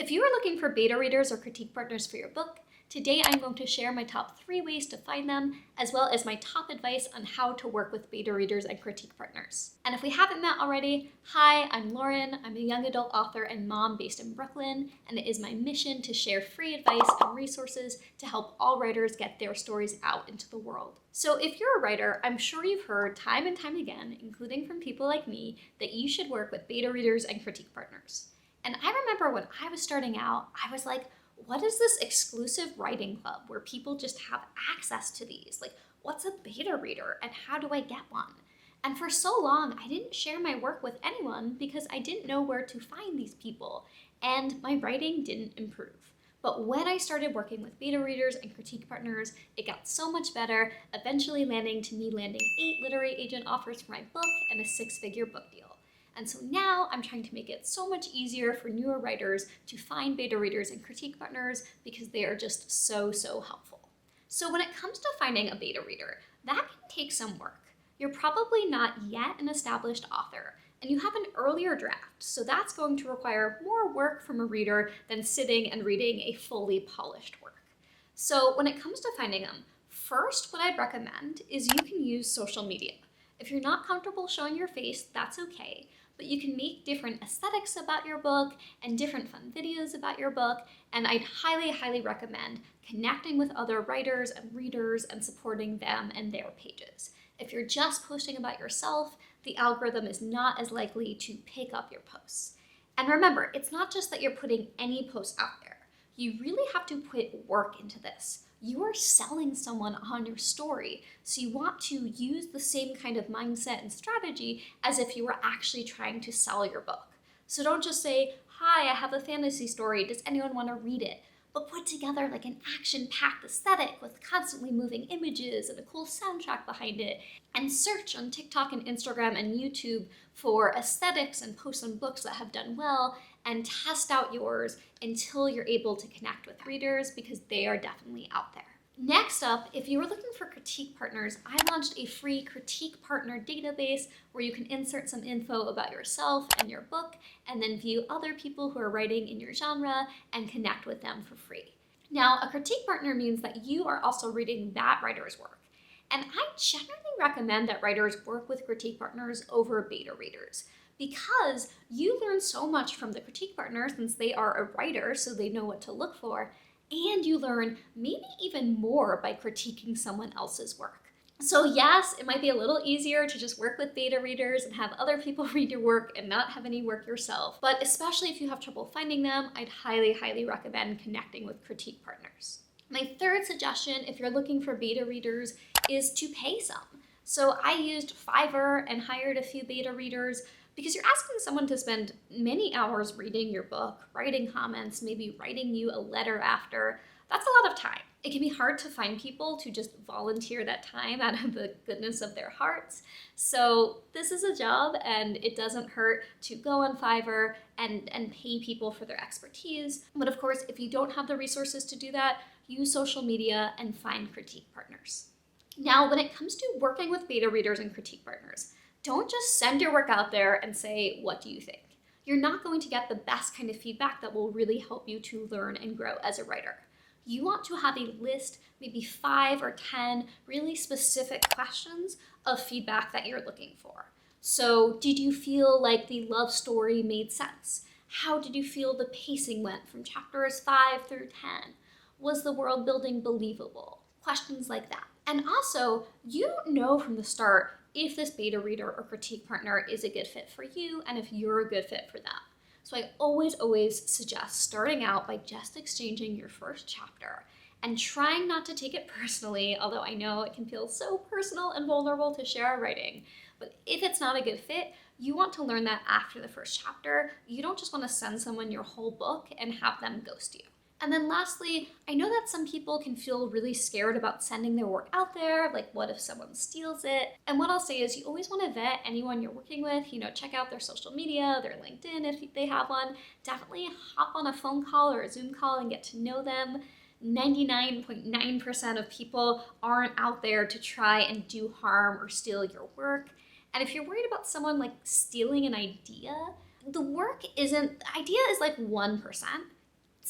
If you are looking for beta readers or critique partners for your book, today I'm going to share my top 3 ways to find them, as well as my top advice on how to work with beta readers and critique partners. And if we haven't met already, hi, I'm Lauren. I'm a young adult author and mom based in Brooklyn, and it is my mission to share free advice and resources to help all writers get their stories out into the world. So if you're a writer, I'm sure you've heard time and time again, including from people like me, that you should work with beta readers and critique partners. And I remember when I was starting out, I was like, what is this exclusive writing club where people just have access to these? Like, what's a beta reader and how do I get one? And for so long, I didn't share my work with anyone because I didn't know where to find these people and my writing didn't improve. But when I started working with beta readers and critique partners, it got so much better, eventually landing 8 literary agent offers for my book and a 6-figure book deal. And so now I'm trying to make it so much easier for newer writers to find beta readers and critique partners because they are just so helpful. So when it comes to finding a beta reader, that can take some work. You're probably not yet an established author, and you have an earlier draft, so that's going to require more work from a reader than sitting and reading a fully polished work. So when it comes to finding them, first what I'd recommend is you can use social media. If you're not comfortable showing your face, that's okay. But you can make different aesthetics about your book and different fun videos about your book, and I'd highly recommend connecting with other writers and readers and supporting them and their pages. If you're just posting about yourself, the algorithm is not as likely to pick up your posts. And remember, it's not just that you're putting any post out there. You really have to put work into this. You are selling someone on your story, so you want to use the same kind of mindset and strategy as if you were actually trying to sell your book. So don't just say, hi, I have a fantasy story, does anyone want to read it? But put together like an action-packed aesthetic with constantly moving images and a cool soundtrack behind it, and search on TikTok and Instagram and YouTube for aesthetics and posts on books that have done well, and test out yours until you're able to connect with readers because they are definitely out there. Next up, if you were looking for critique partners, I launched a free critique partner database where you can insert some info about yourself and your book, and then view other people who are writing in your genre and connect with them for free. Now, a critique partner means that you are also reading that writer's work. And I generally recommend that writers work with critique partners over beta readers, because you learn so much from the critique partner since they are a writer, so they know what to look for, and you learn maybe even more by critiquing someone else's work. So yes, it might be a little easier to just work with beta readers and have other people read your work and not have any work yourself, but especially if you have trouble finding them, I'd highly recommend connecting with critique partners. My third suggestion, if you're looking for beta readers, is to pay some. So I used Fiverr and hired a few beta readers, because you're asking someone to spend many hours reading your book, writing comments, maybe writing you a letter after. That's a lot of time. It can be hard to find people to just volunteer that time out of the goodness of their hearts. So this is a job, and it doesn't hurt to go on Fiverr and pay people for their expertise. But of course, if you don't have the resources to do that, use social media and find critique partners. Now, when it comes to working with beta readers and critique partners, don't just send your work out there and say, what do you think? You're not going to get the best kind of feedback that will really help you to learn and grow as a writer. You want to have a list, maybe 5 or 10 really specific questions of feedback that you're looking for. So, did you feel like the love story made sense? How did you feel the pacing went from chapters 5 through 10? Was the world building believable? Questions like that. And also, you don't know from the start if this beta reader or critique partner is a good fit for you and if you're a good fit for them. So I always suggest starting out by just exchanging your first chapter and trying not to take it personally, although I know it can feel so personal and vulnerable to share our writing. But if it's not a good fit, you want to learn that after the first chapter. You don't just want to send someone your whole book and have them ghost you. And then lastly, I know that some people can feel really scared about sending their work out there, like what if someone steals it? And what I'll say is you always want to vet anyone you're working with, check out their social media, their LinkedIn if they have one. Definitely hop on a phone call or a Zoom call and get to know them. 99.9% of people aren't out there to try and do harm or steal your work. And if you're worried about someone like stealing an idea, the idea is like 1%.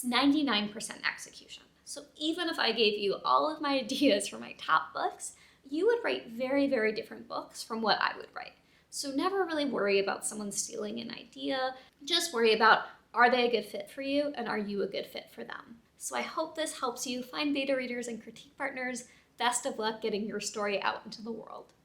it's 99% execution. So even if I gave you all of my ideas for my top books, you would write very, very different books from what I would write. So never really worry about someone stealing an idea. Just worry about, are they a good fit for you, and are you a good fit for them? So I hope this helps you find beta readers and critique partners. Best of luck getting your story out into the world.